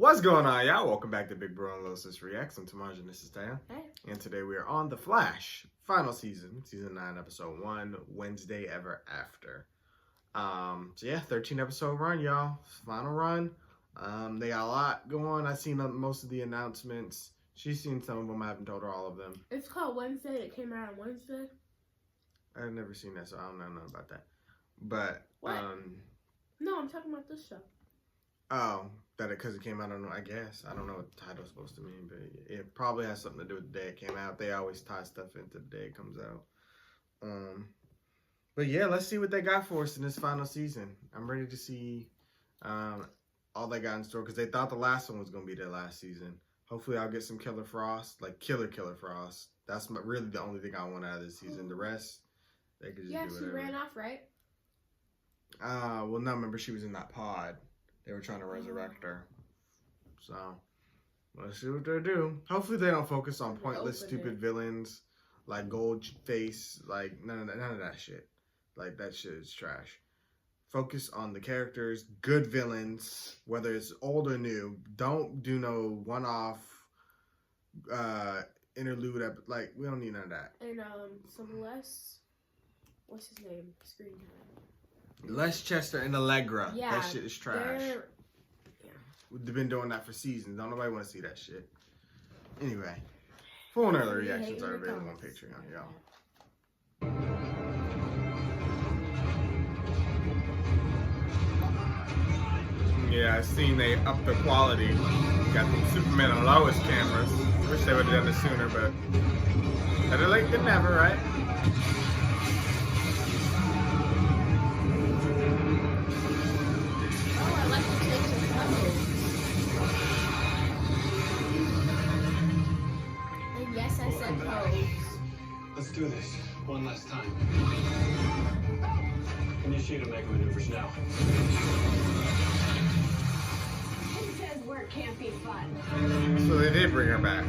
What's going on, y'all? Welcome back to Big Bro and Little Sis Reacts. I'm Tamaj and this is Taya. Hey. And today we are on The Flash, final season, season 9, episode 1, Wednesday Ever After. So yeah, 13 episode run, y'all. Final run. They got a lot going. I've seen most of the announcements. She's seen some of them. I haven't told her all of them. It's called Wednesday. It came out on Wednesday. I've never seen that, so I don't know nothing about that. But what? No, I'm talking about this show. Oh, that because it came out on, I guess. I don't know what the title's supposed to mean, but it probably has something to do with the day it came out. They always tie stuff into the day it comes out. But yeah, let's see what they got for us in this final season. I'm ready to see all they got in store because they thought the last one was going to be their last season. Hopefully I'll get some Killer Frost, like Killer Frost. That's really the only thing I want out of this season. The rest, they could just do whatever. She ran off, right? Well, no, remember she was in that pod. They were trying to resurrect her. So, let's see what they do. Hopefully they don't focus on pointless, stupid villains like Goldface. Like, none of that shit. Like, that shit is trash. Focus on the characters, good villains, whether it's old or new. Don't do no one-off interlude. Like, we don't need none of that. And some less, what's his name? Screen time. Les Chester and Allegra. Yeah, that shit is trash. Yeah. We've been doing that for seasons. Don't nobody want to see that shit. Anyway, full and early reactions are available on Patreon, y'all. Yeah, I've seen they upped the quality. Got them Superman and Lois cameras. Wish they would have done it sooner, but better late than never, right? Let's do this one last time. Initiate Omega maneuvers now. Who says work can't be fun? So they did bring her back.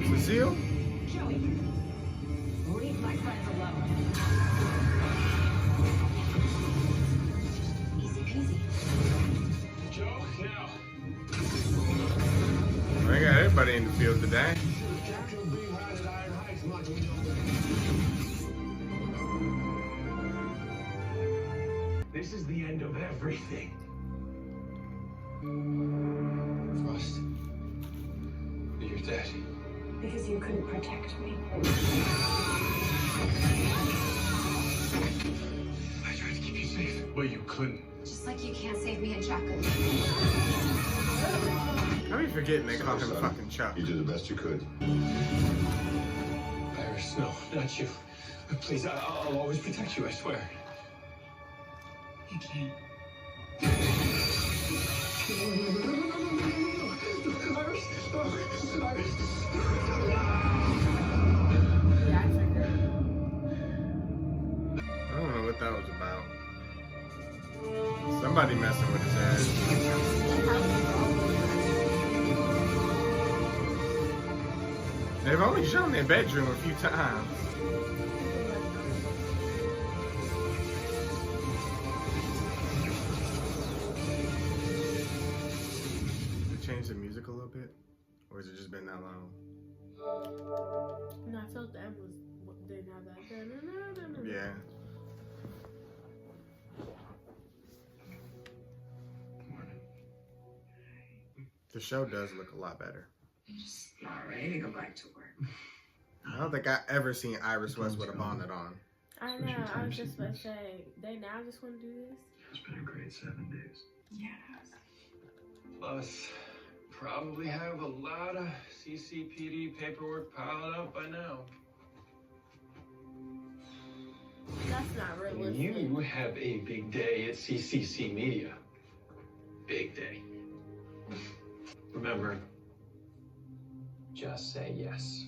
Cecile? Joey, leave my friends alone. Easy peasy. Joe, now. I got everybody in the field today. This is the end of everything. Frost, you're dead. Because you couldn't protect me. I tried to keep you safe, but you couldn't. Just like you can't save me and Chuck. How are you forgetting they called him fucking Chuck? You did the best you could. Iris, no, not you. Please, I'll always protect you, I swear. You can't. Iris! Iris! Yeah, I figured. I don't know what that was about. Somebody messing with his head. They've only shown their bedroom a few times. They changed the music a little bit? Or has it just been that long? No, I felt that was, they didn't have that. Yeah. The show does look a lot better. I'm just not ready to go back to work. I don't think I've ever seen Iris West with a bonnet on. I know, I was just about to say, they now just want to do this? It's been a great 7 days. Yeah. Plus, probably have a lot of CCPD paperwork piled up by now. That's not realistic. You have a big day at CCC Media. Big day. Remember, just say yes.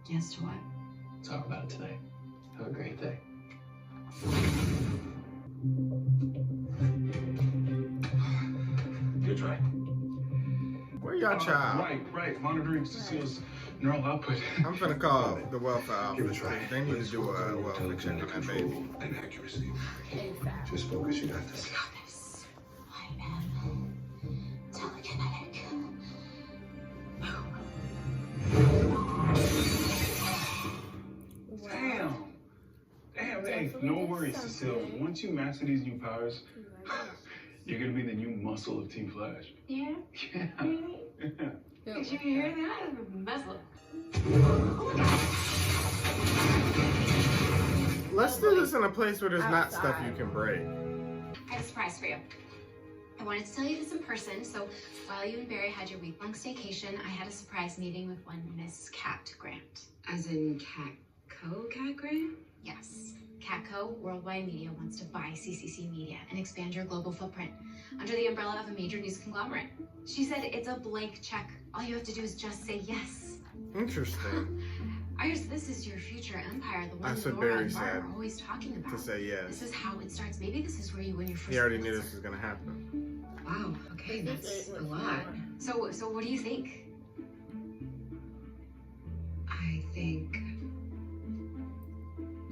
Yes to what? Talk about it tonight. Have a great day. Good try. Where your child? Right. Monitoring Cecile's neural output. I'm finna call the welfare Give it a office. try. They need to Let's do focus a on welfare check on teleconnect that control baby. and accuracy. ASAP. Just focus, you got this. This. I am telekinetic. Wow. Damn, hey, no worries, Cecile. Once you master these new powers, you're gonna be the new muscle of Team Flash. Yeah? Yeah. Really? Did you hear that? Muzzle. Let's do this in a place where there's not stuff you can break. I have a surprise for you. I wanted to tell you this in person, so while you and Barry had your week-long staycation, I had a surprise meeting with one Miss Cat Grant. As in Cat Grant? Yes. Catco Worldwide Media wants to buy CCC Media and expand your global footprint under the umbrella of a major news conglomerate. She said it's a blank check. All you have to do is just say yes. Interesting Iris, this is your future empire, the one That's what Nora Barry and Bart said, are always talking about. to say This yes. is how it starts. Maybe this is where you win your first He already knew Pulitzer. this was gonna happen. Wow, okay, that's a lot. So what do you think? I think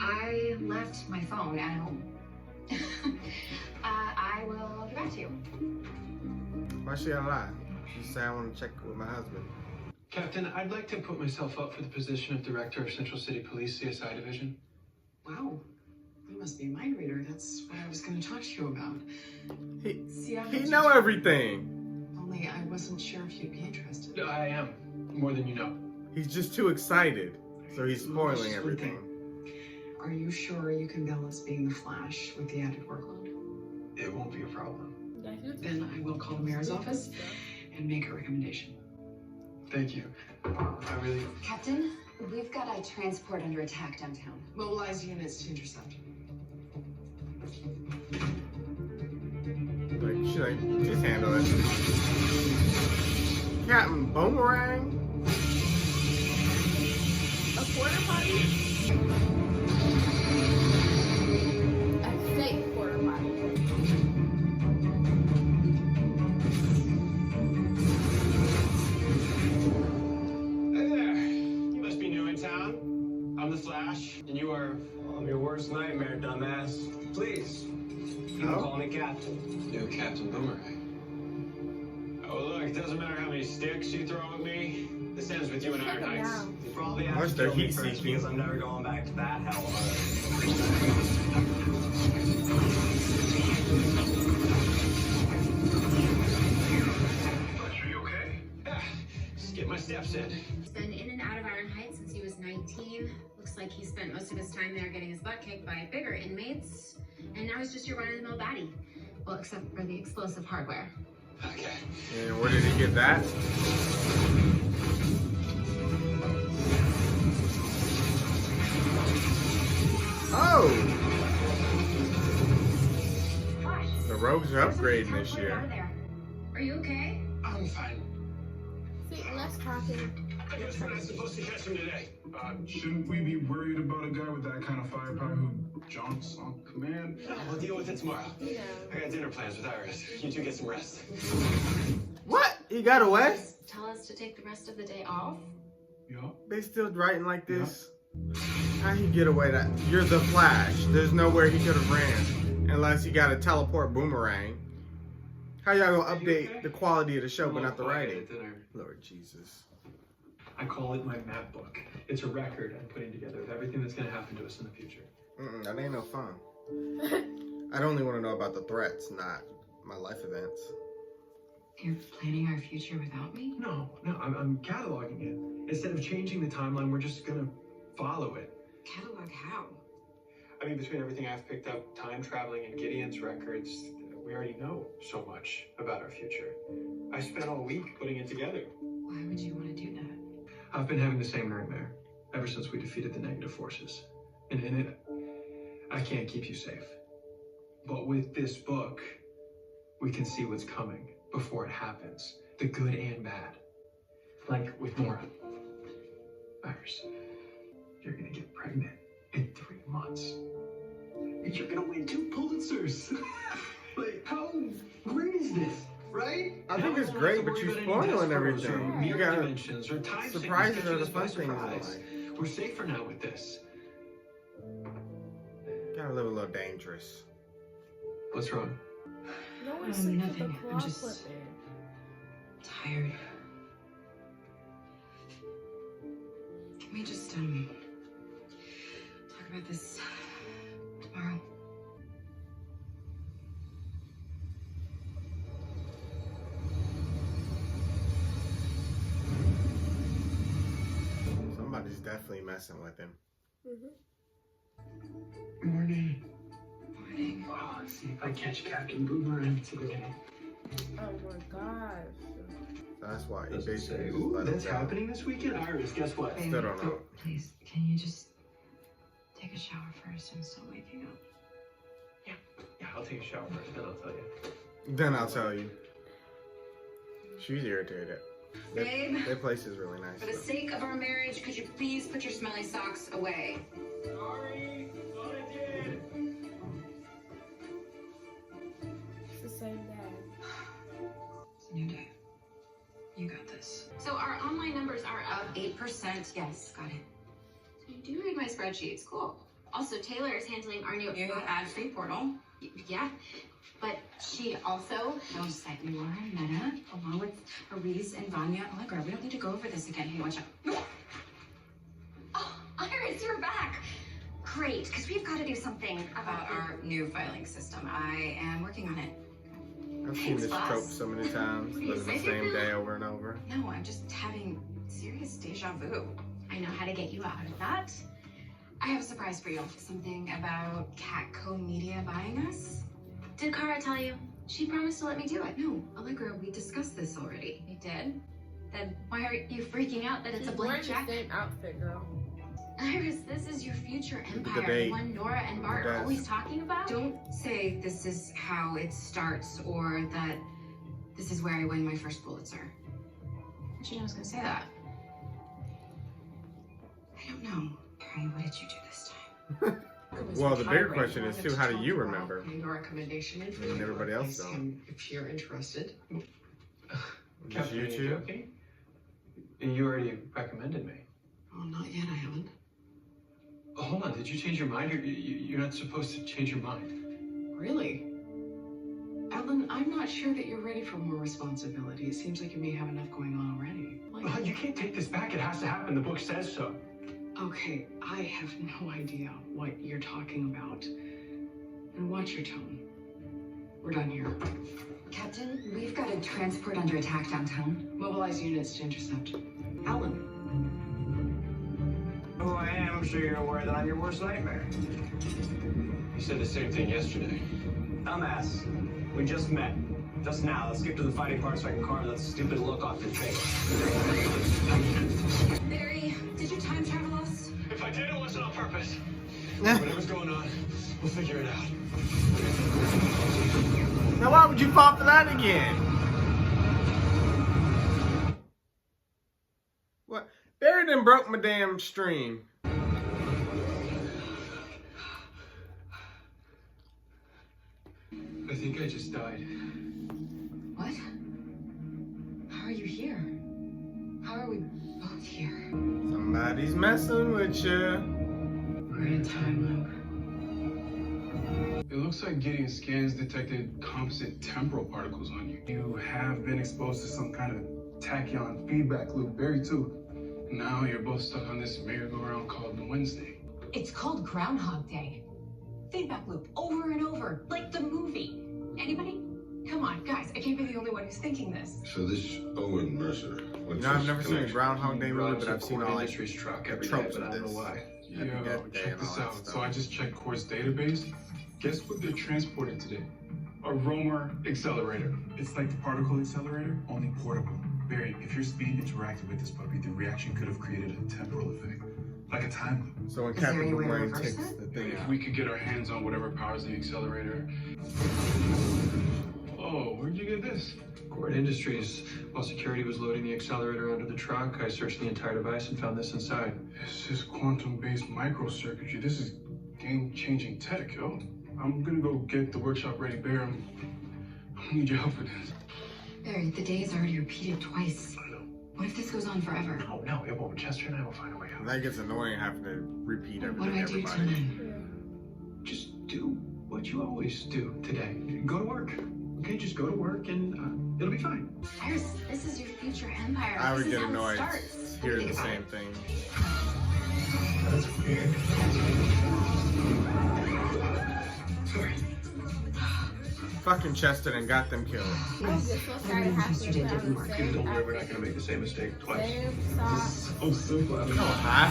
I left my phone at home. I will get back to you. Why she gotta lie? She said I want to check with my husband. Captain, I'd like to put myself up for the position of Director of Central City Police CSI Division. Wow. You must be a mind reader. That's what I was going to talk to you about. See, He know everything. Only I wasn't sure if you'd be interested. I am, more than you know. He's just too excited, so he's spoiling Just one everything. Are you sure you can balance being the Flash with the added workload? It won't be a problem. Then I will call the mayor's office and make a recommendation. Thank you. I really... Captain, we've got a transport under attack downtown. Mobilize units to intercept. Like, should I just handle it? Captain Boomerang? A quarter party? A fake quarter party. Hey there. You must be new in town. I'm the Flash, and you are... I'm your worst nightmare, dumbass. Please, you can call me Captain. You're Captain Boomerang. Oh, look, it doesn't matter how many sticks you throw at me. This ends with you in Iron Heights. You probably Unless have to they're kill me heat first seeking. because I'm never going back to that hell. Are you okay? Yeah, just get my steps in. He's been in and out of Iron Heights since he was 19. Looks like he spent most of his time there getting his butt kicked by bigger inmates. And now he's just your run-of-the-mill baddie. Well, except for the explosive hardware. Okay. And where did he get that? Oh! The rogues are upgrading this year. Are you okay? I'm fine. See, less talking. I guess we're not supposed to catch him today. Shouldn't we be worried about a guy with that kind of firepower who jumps on command? We'll deal with it tomorrow. Yeah. I got dinner plans with Iris. You two get some rest. What? He got away? Tell us to take the rest of the day off? Yeah. They still writing like this? How he get away? That you're the Flash. There's nowhere he could have ran unless he got a teleport boomerang. How y'all gonna update the quality of the show but not the writing? Lord Jesus. I call it my map book. It's a record I'm putting together of everything that's going to happen to us in the future. That ain't no fun. I'd only want to know about the threats, not my life events. You're planning our future without me? No, I'm cataloging it. Instead of changing the timeline, we're just going to follow it. Catalog how? I mean, between everything I've picked up, time traveling and Gideon's records, we already know so much about our future. I spent all week putting it together. Why would you want to do that? I've been having the same nightmare ever since we defeated the negative forces. And in it, I can't keep you safe. But with this book, we can see what's coming before it happens. The good and bad. Like with Nora. Iris, you're gonna get pregnant in 3 months. And you're gonna win 2 Pulitzers. Like, how great is this? right? I think Now it's we don't great, have to but worry you're about any spoiling Desperados or everything. You mirror got dimensions or time surprises signals are the catching us fun by things in surprise. life. We're safer now with this. Gotta live a little dangerous. What's wrong? No one's sick with the Nothing. claw I'm just clipping. tired. Can we just talk about this tomorrow? Somebody's definitely messing with him. Morning. Morning. Oh, let's see if I catch Captain Boomerang today. Oh my gosh. That's why he Doesn't basically say. just Ooh, let him that's go. happening this weekend? Iris, guess what? Still don't know. Please, can you just take a shower first? I'm still waking up. Yeah, I'll take a shower first, then I'll tell you. Then I'll tell you. She's irritated. Babe, Their place is really nice. for the though. sake of our marriage, could you please put your smelly socks away? Sorry, thought I did. It's the same day. It's a new day. You got this. So our online numbers are up 8%. Yes, got it. So you do read my spreadsheets. Cool. Also, Taylor is handling our new ad-free portal. Yeah, but she also knows that you are Meta, along with Ariz and Vanya. Allegra, we don't need to go over this again. Hey, watch out. Oh, Iris, you're back. Great, because we've got to do something About our new filing system. I am working on it. I've seen this Thanks, trope boss. so many times. What do you Living the say, same Bill? day over and over. No, I'm just having serious deja vu. I know how to get you out of that. I have a surprise for you. Something about Catco Media buying us. Did Kara tell you? She promised to let me do it. No, Allegra, we discussed this already. We did? Then why are you freaking out that it's She's a blank wearing check? the same outfit, girl. Iris, this is your future empire, debate. the one Nora and Bart are Yes. always talking about. Don't say this is how it starts or that this is where I win my first Pulitzer. How'd you know I was gonna say that? I don't know. Harry, what did you do this time? Well, the bigger question is, too, how do you remember? Your recommendation in And everybody else don't. If you're interested. Just Captain, you are you two? joking? You already recommended me. Oh, not yet. I haven't. Oh, hold on, did you change your mind? You're not supposed to change your mind. Really? Ellen, I'm not sure that you're ready for more responsibility. It seems like you may have enough going on already. You can't take this back. It has to happen. The book says so. Okay, I have no idea what you're talking about. And watch your tone. We're done here. Captain, we've got a transport under attack downtown. Mobilize units to intercept. Ellen. Who I am, so you're aware that I'm your worst nightmare. You said the same thing yesterday. Dumbass, we just met. Just now, let's skip to the fighting part so I can carve that stupid look off your face. Barry, did you time travel us? If I did, it wasn't on purpose. Whatever's going on, we'll figure it out. Now why would you fall for that again? What? Barry done broke my damn stream. I think I just died. What? How are you here? How are we both here? Somebody's messing with you. We're in a time loop. It looks like getting scans detected composite temporal particles on you. You have been exposed to some kind of tachyon feedback loop, Barry too. Now you're both stuck on this merry-go-round called Wednesday. It's called Groundhog Day. Feedback loop over and over, like the movie. Anybody? Come on, guys, I can't be the only one who's thinking this. So this Owen Mercer. You know, I've never seen a Groundhog Day movie, but I've seen all like Industries truck every day, tropes but I of don't know this. why. Happy Yo, Death Day check and this all that out. stuff. So I just checked Core's database. Guess what they're transporting today? A Romer accelerator. It's like the particle accelerator, only portable. Barry, if your speed interacted with this puppy, the reaction could have created a temporal effect, like a time loop. So when Is there Captain any way to Boomerang reverse takes it? the thing If out. we could get our hands on whatever powers the accelerator. Oh, where'd you get this? Cord Industries. While security was loading the accelerator onto the truck, I searched the entire device and found this inside. This is quantum-based microcircuitry. This is game-changing tech, yo. I'm gonna go get the workshop ready, Bear. I need your help with this. Barry, the day is already repeated twice. I know. What if this goes on forever? No, it won't. Chester and I will find a way out. That gets annoying having to repeat everything. What do I do till then? Just do what you always do today. Go to work. Okay, just go to work and it'll be fine. Iris, this is your future empire. I would This is get how it annoyed starts. hearing the same thing. That's weird. Sorry. Fucking Chester and got them killed. I was just so sorry to have to Yesterday didn't work. Don't worry, we're not gonna make the same mistake twice. Same sock, So simple. No, huh?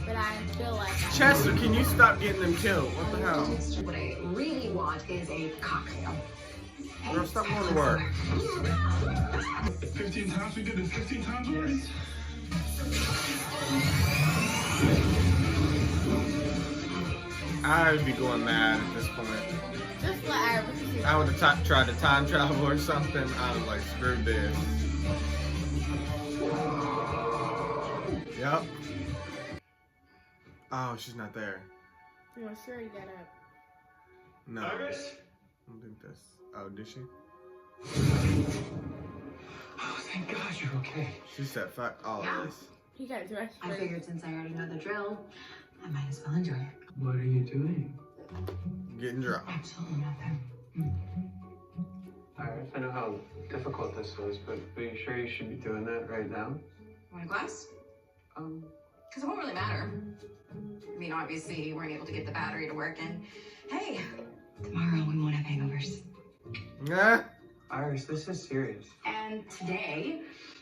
but I feel like Chester, can you stop getting them killed? What the hell? What I really want is a cocktail. Girl, stop going to work. 15 times? We did it 15 times already? I'd be going mad at this point. just let Iris. I would have tried to time travel or something. I was like, screw this. Yep. Oh, she's not there. You know, sure you got up. No. Iris? I don't think that's. Oh, did she? Oh, thank God you're okay. She said, fuck all Yeah. of this. He got dressed. I figured since I already know the drill, I might as well enjoy it. What are you doing? Getting drunk. Absolutely nothing. Iris, I know how difficult this is, but are you sure you should be doing that right now? Want a glass? Because it won't really matter. I mean, obviously, you weren't able to get the battery to work, and hey, tomorrow we won't have hangovers. Yeah. Iris, this is serious. And today,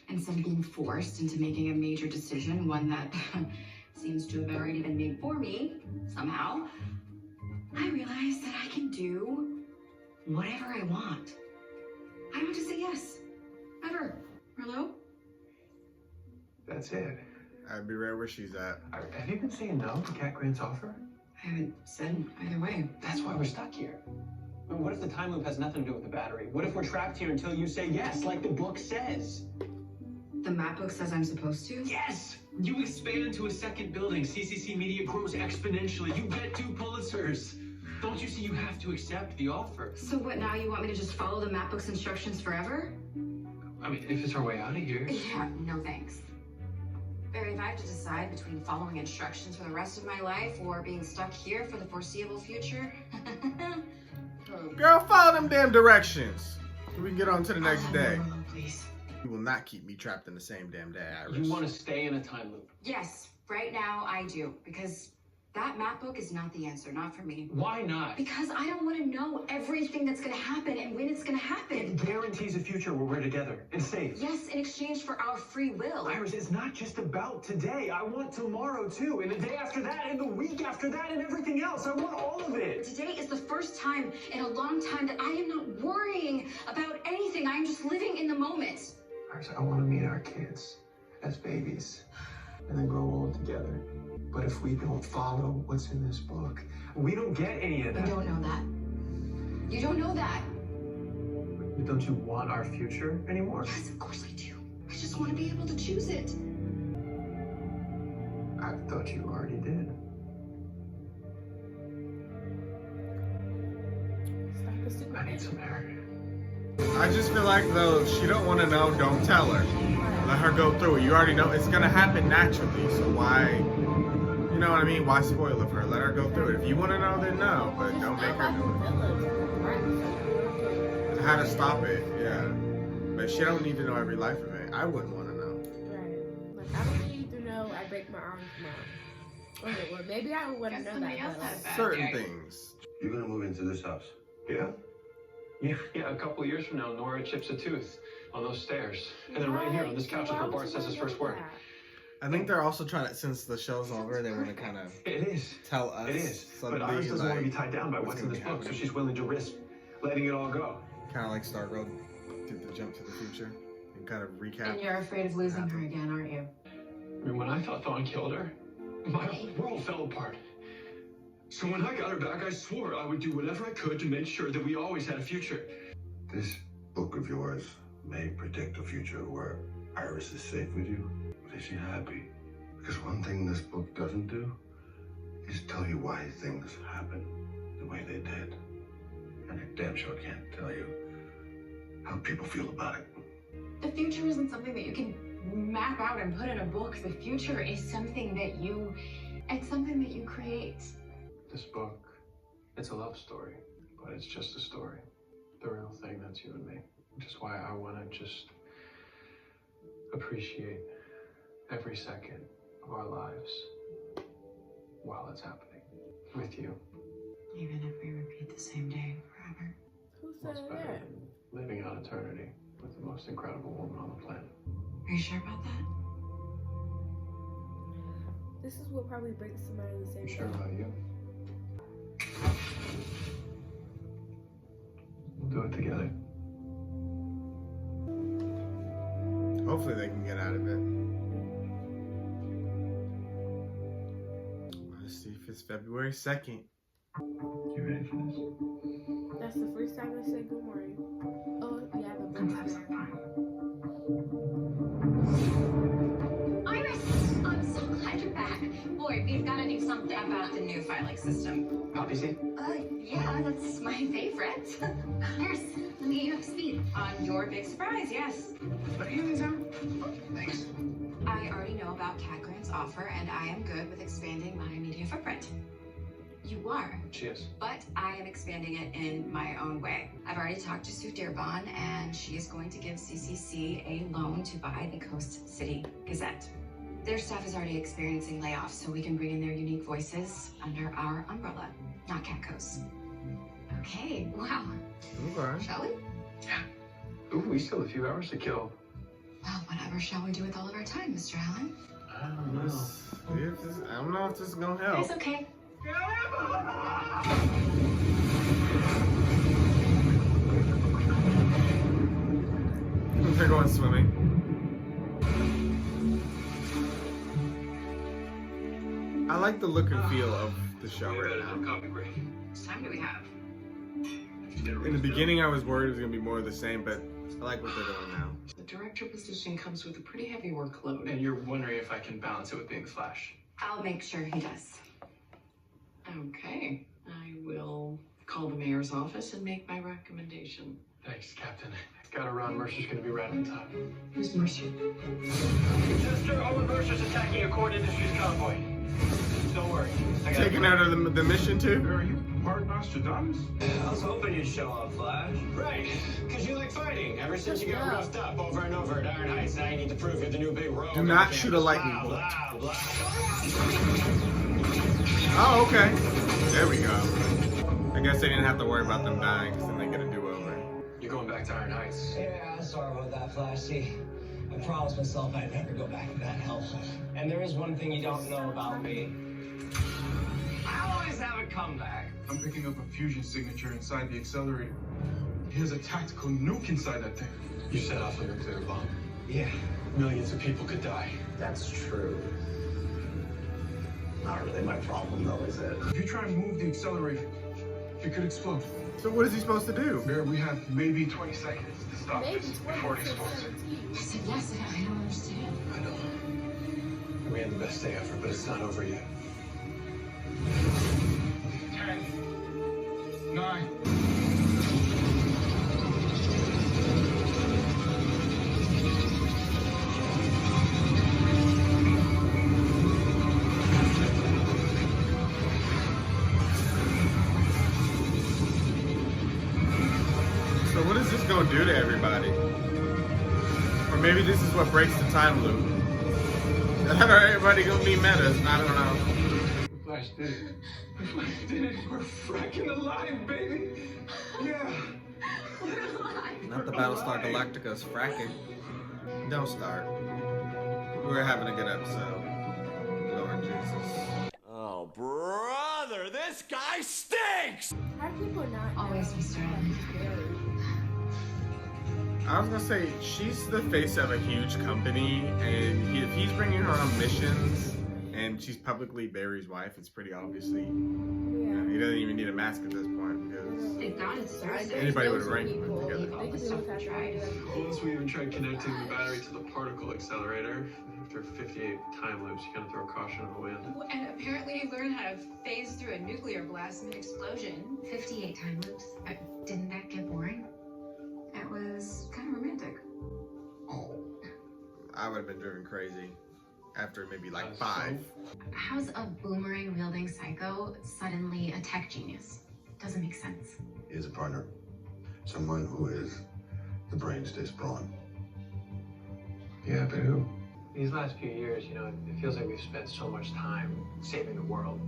instead of being forced into making a major decision, one that seems to have already been made for me, somehow, I realized that I can do whatever I want. I don't have to say yes. Ever. Hello? That's it. I'd be right where she's at. Have you been saying no to Cat Grant's offer? I haven't said either way. That's why we're stuck here. I mean, what if the time loop has nothing to do with the battery? What if we're trapped here until you say yes, like the book says? The map book says I'm supposed to? Yes! You expand to a second building. CCC Media grows exponentially. You get 2 Pulitzers. Don't you see you have to accept the offer? So what, now you want me to just follow the map book's instructions forever? I mean, if it's our way out of here. Yeah, no thanks. Barry, if I have to decide between following instructions for the rest of my life or being stuck here for the foreseeable future, Girl, follow them damn directions. So we can get on to the next day. Alone, please. You will not keep me trapped in the same damn day, Iris. You want to stay in a time loop. yes, right now I do, because that map book is not the answer, not for me. Why not? Because I don't want to know everything that's going to happen and when it's going to happen. It guarantees a future where we're together and safe. Yes, in exchange for our free will. Iris, it's not just about today. I want tomorrow too, and the day after that, and the week after that, and everything else. I want all of it. Today is the first time in a long time that I am not worrying about anything. I am just living in the moment. Iris, I want to meet our kids as babies and then grow old together. But if we don't follow what's in this book, we don't get any of that. You don't know that. You don't know that. But don't you want our future anymore? Yes, of course I do. I just want to be able to choose it. I thought you already did. Stop the stupid. I need some air. I just feel like, though, she don't want to know, don't tell her. Let her go through it. You already know it's going to happen naturally, so why... You know what I mean? Why spoil it for her? Let her go through it. If you want to know, then no, but don't make her do it. How to stop it, yeah. But she don't need to know every life event. I wouldn't want to know. Right. Like, I don't need to know I break my arm tomorrow. Okay, well, maybe I would know that. But like, Certain things. You're gonna move into this house. Yeah? Yeah, a couple years from now, Nora chips a tooth on those stairs. And then right here on this couch is where Bart says his first word. I think they're also trying to, since the show's over, they want to kind of It is. tell us. It is. But something, Iris doesn't want to be like, tied down by what's in this book, so she's willing to risk letting it all go. kind of like Stargirl did the jump to the future and kind of recap. And you're afraid of losing her again, aren't you? I mean, when I thought Thawne killed her, my whole world fell apart. So when I got her back, I swore I would do whatever I could to make sure that we always had a future. This book of yours may predict a future where Iris is safe with you, but is she happy? Because one thing this book doesn't do is tell you why things happen the way they did. And it damn sure can't tell you how people feel about it. The future isn't something that you can map out and put in a book. The future is something that it's something that you create. This book, it's a love story, but it's just a story. The real thing, that's you and me. Which is why I want to just appreciate every second of our lives while it's happening with you. Even if we repeat the same day forever. Who What's said better that? than living on eternity with the most incredible woman on the planet? Are you sure about that? This is what probably breaks somebody in the same I'm sure day. about you. We'll do it together. Hopefully they can get out of it. Let's see if it's February 2nd. You ready for this? That's the first time I said good morning. Oh, yeah, the book's there. Iris, I'm so glad you're back. Boy, we've got to do something about the new filing system. Poppy seed? Yeah, that's my favorite. Nurse, let me get you up to speed. On your big surprise, yes. Let me hear these out. Thanks. I already know about Cat Grant's offer, and I am good with expanding my media footprint. You are, She is. but I am expanding it in my own way. I've already talked to Sue Dearborn, and she is going to give CCC a loan to buy the Coast City Gazette. Their staff is already experiencing layoffs, so we can bring in their unique voices under our umbrella, not Catco's. Okay, wow. Okay. Shall we? Ooh, we still have a few hours to kill. Well, whatever shall we do with all of our time, Mr. Allen? I don't know. Let's see if this, I don't know if this is gonna help. It's okay. They're going swimming. I like the look and feel of the show right now. Copy break. How much time do we have? In the beginning, I was worried it was gonna be more of the same, but I like what they're doing now. The director position comes with a pretty heavy workload. And you're wondering if I can balance it with being the Flash. I'll make sure he does. Okay, I will call the mayor's office and make my recommendation. Thanks, Captain. Gotta run. Mercer's gonna be right on time. Who's Mercer? Chester, Owen Mercer's attacking a Cord Industries convoy. Don't worry. I got Taking out of the mission too? Are you part Nostradamus? I was hoping you'd show up, Flash. Right, because you like fighting. Ever since you got roughed up over and over at Iron Heights, now you need to prove you're the new big rogue. Do not shoot a lightning Blah, bolt. blah, blah. Oh, okay. There we go. I guess they didn't have to worry about them dying, because then they get a do-over. You're going back to Iron Heights. Yeah, sorry about that, Flash. See, I promised myself I'd never go back to that hellhole. And there is one thing you don't know about me. I always have a comeback. I'm picking up a fusion signature inside the accelerator. He has a tactical nuke inside that thing. You set off a nuclear bomb. Yeah, Millions of people could die. that's true. Not really my problem, though, is it? If you try and move the accelerator, it could explode. So what is he supposed to do? There, we have maybe 20 seconds to stop Maybe this before it 20 explodes. 17. I said yes, and I don't understand. I know. We had the best day ever, but it's not over yet. 10, 9. So what is this gonna do to everybody? Or maybe this is what breaks the time loop. Everybody gonna be metas, I don't know. Flash did it. Flash did it. We're fracking alive, baby. Yeah. Not the Battlestar Galactica's fracking. Don't start. We're having a good episode. Lord Jesus. Oh, brother, this guy stinks! How do people not Always, know Mr. that Allen. he's buried? I was gonna say, she's the face of a huge company, and if he's bringing her on missions, and she's publicly Barry's wife, it's pretty obviously, he doesn't even need a mask at this point, because Thank God it's Thursday. anybody would have ranked them People, together. they could do without trying. Once we even tried connecting the battery to the particle accelerator, after 58 time loops, you kind of throw caution to the wind. And apparently you learn how to phase through a nuclear blast mid-explosion. 58 time loops. Didn't that get boring? It was kind of romantic. Oh, I would have been driven crazy after maybe like 5. How's a boomerang wielding psycho suddenly a tech genius? Doesn't make sense. he is a partner. Someone who is the brains to his brawn. Yeah, but who? These last few years, you know, it feels like we've spent so much time saving the world.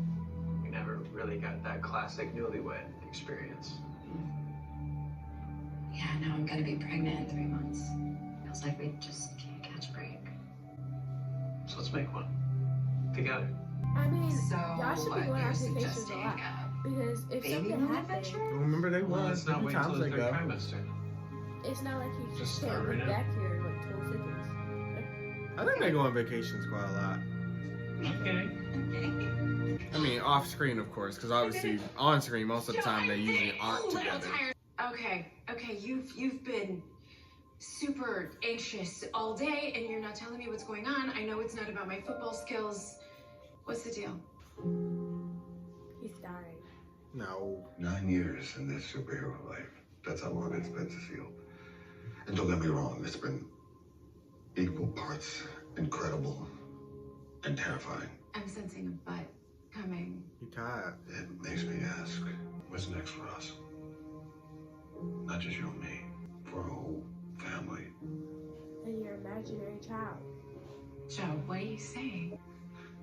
We never really got that classic newlywed experience. Yeah, now I'm gonna be pregnant in 3 months. Feels like we just can't catch a break. So let's make one. Together. I mean, So, y'all should be what, going you're on vacations a suggesting lot. a Because if baby something moon happens, adventure? Remember they Well, won. let's not wait till times the they third go. trimester. it's not like you Just just start can't right look now. back here in like 12 seconds. I think they go on vacations quite a lot. Okay. I mean, off screen, of course, because obviously on screen, most of the time they usually aren't together. Okay, you've been super anxious all day and you're not telling me what's going on. I know it's not about my football skills. What's the deal? He's dying. No. 9 years in this superhero life. That's how long it's been, Cecile. And don't get me wrong, it's been equal parts incredible and terrifying. I'm sensing a butt coming. He tired. It makes me ask, what's next for us? Not just you and me, for our whole family. And your imaginary child. Joe, what are you saying?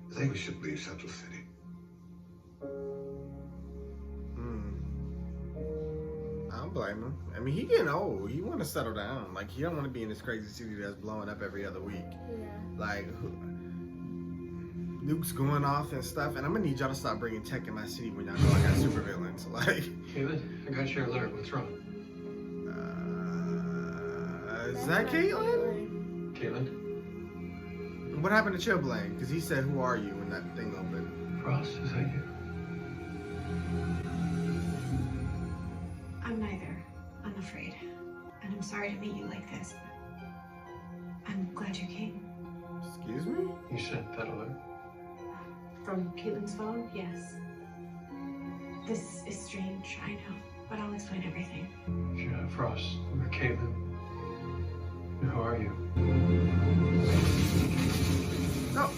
I think we should leave Central City. I don't blame him. I mean, he getting old. He want to settle down. Like, he don't want to be in this crazy city that's blowing up every other week. Yeah. Like, nukes going off and stuff. And I'm gonna need y'all to stop bringing tech in my city when y'all know I got super villains. Like, Caitlin, I got your alert. What's wrong? Is that Caitlin? Caitlin? What happened to Chillblade? Because he said, "Who are you?" when that thing opened. Frost, is that you? I'm neither, I'm afraid. And I'm sorry to meet you like this, but I'm glad you came. Excuse me? You sent that alert? From Caitlin's phone? Yes. This is strange, I know, but I'll explain everything. Yeah, Frost, or Caitlin. Who are you? No.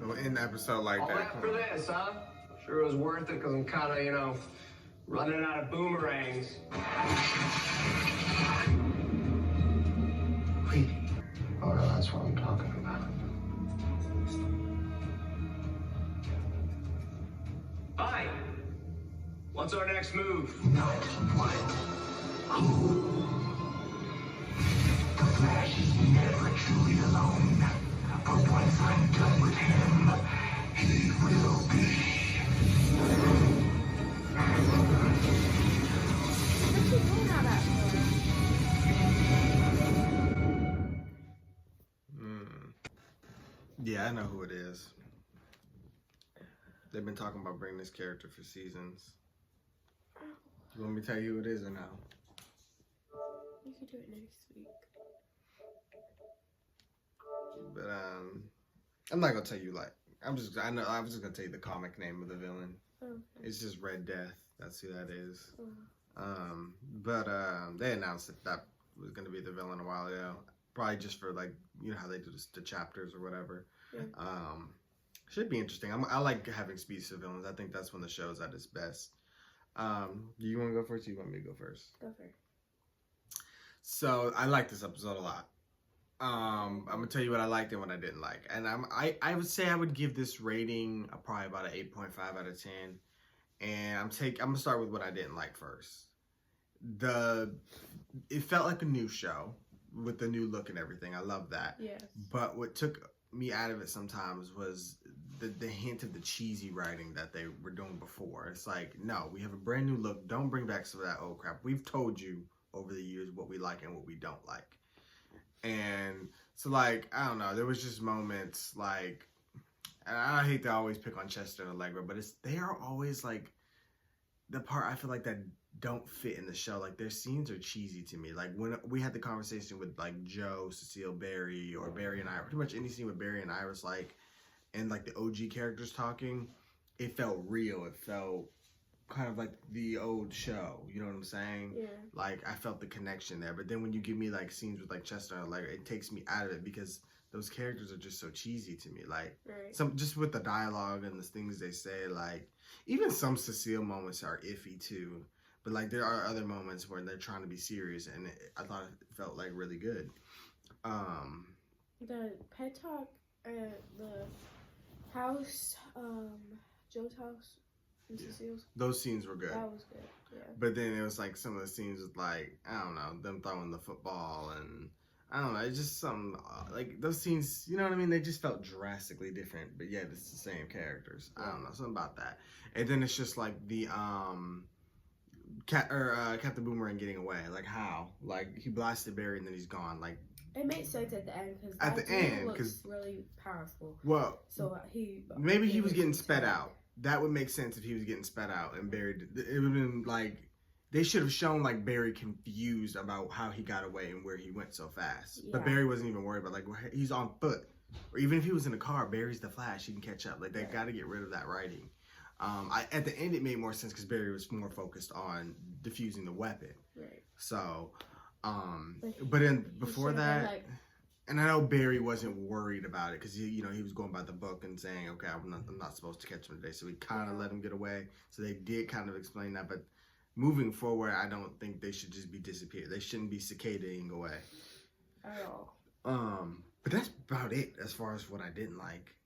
We'll end the episode like All that. that for this, huh? Sure it was worth it because I'm kind of, you know, running out of boomerangs. Oh, yeah, that's what I'm talking about. Hi. What's our next move? Not what? Who? The Flash is never truly alone. But once I'm done with him, he will be. What's she doing all that Yeah, I know who it is. They've been talking about bringing this character for seasons. You want me to tell you who it is or no? You could do it next week. But I'm not gonna tell you like I was just gonna tell you the comic name of the villain. Okay. It's just Red Death. That's who that is. Oh. But they announced that was gonna be the villain a while ago. Probably just for like, you know how they do the chapters or whatever. Yeah. Should be interesting. I like having speedster villains. I think that's when the show's at its best. Do you want to go first or you want me to go first? Go first. So I like this episode a lot. I'm gonna tell you what I liked and what I didn't like, and I would say I would give this rating probably about an 8.5 out of 10. And I'm gonna start with what I didn't like first. It felt like a new show with the new look and everything. I love that. Yes. But what took me out of it sometimes was the hint of the cheesy writing that they were doing before. It's like, no, we have a brand new look. Don't bring back some of that old crap. We've told you over the years what we like and what we don't like. And so, like, I don't know, there was just moments like, and I hate to always pick on Chester and Allegra, but they are always like the part I feel like that don't fit in the show. Like, their scenes are cheesy to me. Like when we had the conversation with like Joe, Cecile, Barry, or Barry and Iris, pretty much any scene with Barry and Iris, like, and like the OG characters talking, it felt real. It felt kind of like the old show. You know what I'm saying? Yeah. Like I felt the connection there. But then when you give me like scenes with like Chester, like it takes me out of it because those characters are just so cheesy to me. Like some just with the dialogue and the things they say. Like even some Cecile moments are iffy too. But like there are other moments where they're trying to be serious, and I thought it felt like really good. The pet talk at the house, Joe's house. Those scenes were good. That was good, yeah. But then it was like some of the scenes with like, I don't know, them throwing the football and I don't know, it's just some, like those scenes, you know what I mean? They just felt drastically different, but yet it's the same characters. I don't know, something about that. And then it's just like the, Captain Boomerang getting away. Like how? Like he blasted Barry and then he's gone. Like it made sense at the end because at the end because really powerful. Well, so maybe he was getting sped out. That would make sense if he was getting sped out and Barry. It would have been like they should have shown like Barry confused about how he got away and where he went so fast. Yeah. But Barry wasn't even worried about like he's on foot, or even if he was in a car, Barry's the Flash. He can catch up. Like they got to get rid of that writing. At the end, it made more sense because Barry was more focused on defusing the weapon. Right. So, but then before that, and I know Barry wasn't worried about it because he was going by the book and saying, okay, I'm not supposed to catch him today. So he kind of let him get away. So they did kind of explain that. But moving forward, I don't think they should just be disappeared. They shouldn't be cicadaing away. At all. But that's about it as far as what I didn't like.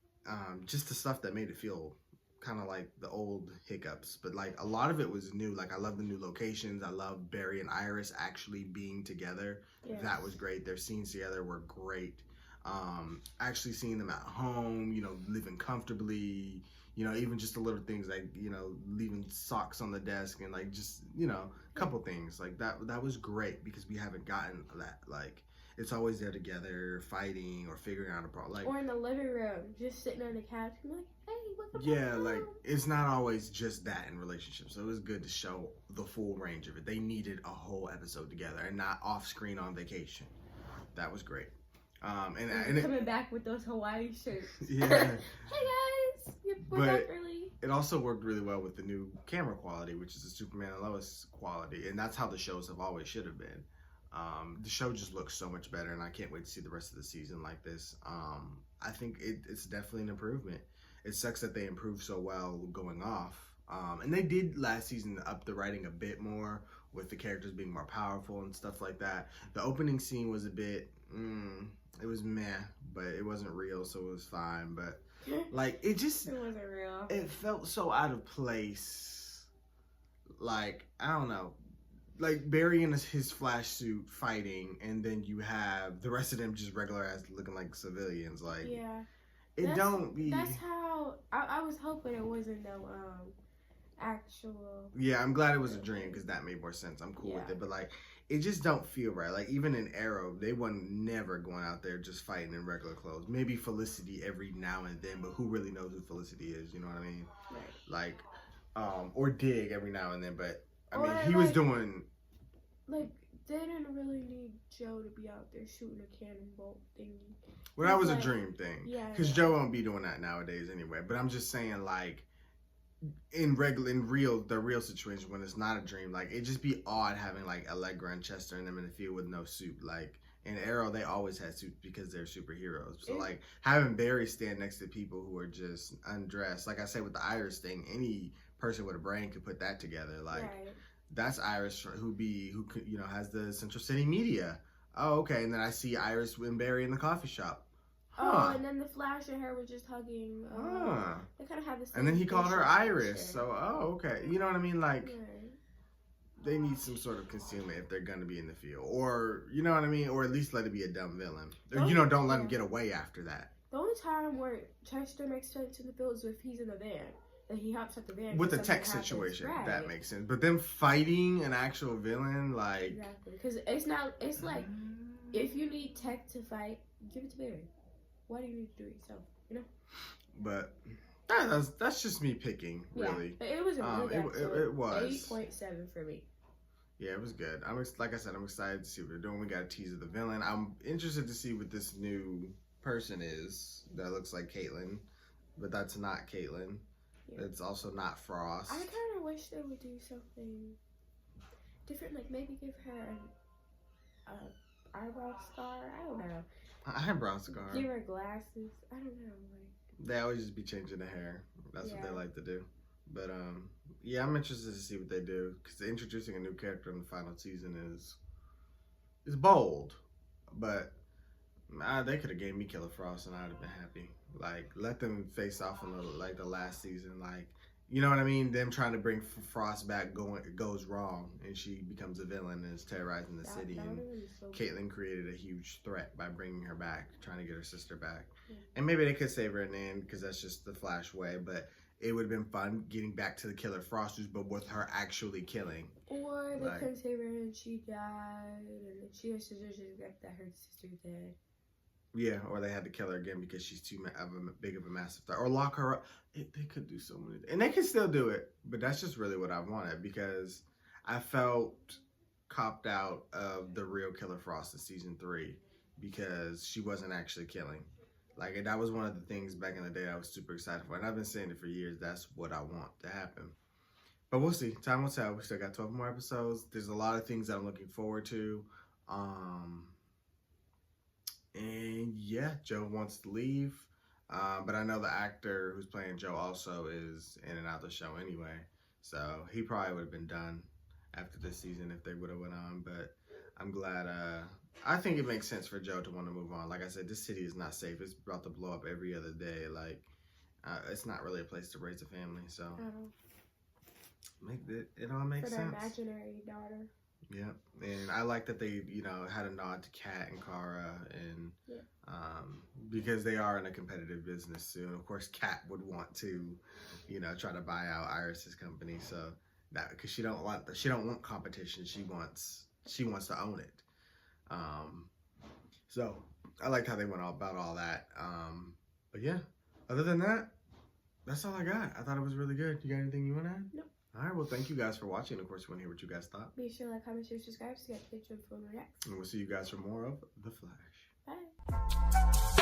Just the stuff that made it feel kind of like the old hiccups, but like a lot of it was new. Like I love the new locations. I love Barry and Iris actually being together. Yes. That was great. Their scenes together were great. Actually seeing them at home, living comfortably, even just the little things like, leaving socks on the desk and like just, a couple things like that was great because we haven't gotten that. Like it's always there together, fighting or figuring out a problem. Like, or in the living room, just sitting on the couch and like, hey, what's up? Yeah, like it's not always just that in relationships. So it was good to show the full range of it. They needed a whole episode together and not off screen on vacation. That was great. And coming back with those Hawaii shirts. Yeah. Hey guys, we're back early. It also worked really well with the new camera quality, which is the Superman and Lois quality, and that's how the shows have always should have been. The show just looks so much better, and I can't wait to see the rest of the season like this. I think it's definitely an improvement. It sucks that they improved so well going off. And they did last season up the writing a bit more with the characters being more powerful and stuff like that. The opening scene was a bit, it was meh, but it wasn't real, so it was fine. But like, it wasn't real. It felt so out of place. Like, I don't know. Like Barry in his Flash suit fighting, and then you have the rest of them just regular ass looking like civilians. Like, yeah, That's how I was hoping it wasn't no actual. Yeah, I'm glad it was a dream because that made more sense. I'm cool with it, but like, it just don't feel right. Like even in Arrow, they weren't never going out there just fighting in regular clothes. Maybe Felicity every now and then, but who really knows who Felicity is? You know what I mean? Right. Like, or Dig every now and then, but. I mean, he was doing... Like, they didn't really need Joe to be out there shooting a cannonball thingy. Well, that was a dream thing. Yeah. Because Joe won't be doing that nowadays anyway. But I'm just saying, like, the real situation, when it's not a dream, like, it'd just be odd having, like, Allegra and Chester and them in the field with no suit. Like, in Arrow, they always had suits because they're superheroes. So, like, having Barry stand next to people who are just undressed, like I said with the Iris thing, any person with a brain could put that together. Like, that's Iris who has the Central City Media. Oh, okay. And then I see Iris and Barry in the coffee shop. Oh, and then the Flash and her were just hugging. They kind of have the same. And then he called her Iris. So, okay. You know what I mean? Like, they need some sort of concealment if they're going to be in the field. Or, you know what I mean? Or at least let it be a dumb villain. Or, don't let him get away after that. The only time where Chester makes sense in the field is if he's in the van. And he hops up the van. With the tech situation, that makes sense. But them fighting an actual villain, like... Exactly. Because it's like, if you need tech to fight, give it to Barry. Why do you need to do it yourself? You know? But that's just me picking, really. Yeah, it was a really good episode. It was. 8.7 for me. Yeah, it was good. Like I said, I'm excited to see what they're doing. We got a teaser of the villain. I'm interested to see what this new person is that looks like Caitlin. But that's not Caitlin. It's also not Frost. I kind of wish they would do something different, like maybe give her an eyebrow scar. I don't know. Eyebrow scar. Give her glasses. I don't know. Like they always just be changing the hair. That's what they like to do. But yeah, I'm interested to see what they do because introducing a new character in the final season is bold, but they could have gave me Killer Frost and I'd have been happy. Like, let them face off in the last season. Like, you know what I mean? Them trying to bring Frost back goes wrong, and she becomes a villain and is terrorizing the city. And Caitlin created a huge threat by bringing her back, trying to get her sister back. Yeah. And maybe they could save her in the end because that's just the Flash way. But it would have been fun getting back to the Killer Frost, but with her actually killing. Or they couldn't save her and she died, and then she has to just get that her sister's dead. Yeah, or they had to kill her again because she's too big of a massive threat. Or lock her up. They could do so many things. And they can still do it, but that's just really what I wanted because I felt copped out of the real Killer Frost in season 3 because she wasn't actually killing. Like, that was one of the things back in the day I was super excited for. And I've been saying it for years. That's what I want to happen. But we'll see. Time will tell. We still got 12 more episodes. There's a lot of things that I'm looking forward to. And yeah, Joe wants to leave. But I know the actor who's playing Joe also is in and out of the show anyway. So he probably would have been done after this season if they would have went on. But I'm glad. I think it makes sense for Joe to want to move on. Like I said, this city is not safe. It's about to blow up every other day. Like, it's not really a place to raise a family. So it all makes sense. For their imaginary daughter. Yeah, and I like that they, had a nod to Kat and Kara, and because they are in a competitive business soon. Of course, Kat would want to, try to buy out Iris's company. So that because she don't want competition. She wants to own it. So I liked how they went about all that. But yeah, other than that, that's all I got. I thought it was really good. You got anything you want to add? Nope. All right, well, thank you guys for watching. Of course, we want to hear what you guys thought. Be sure to like, comment, share, subscribe to get picture of phone reacts. And we'll see you guys for more of The Flash. Bye.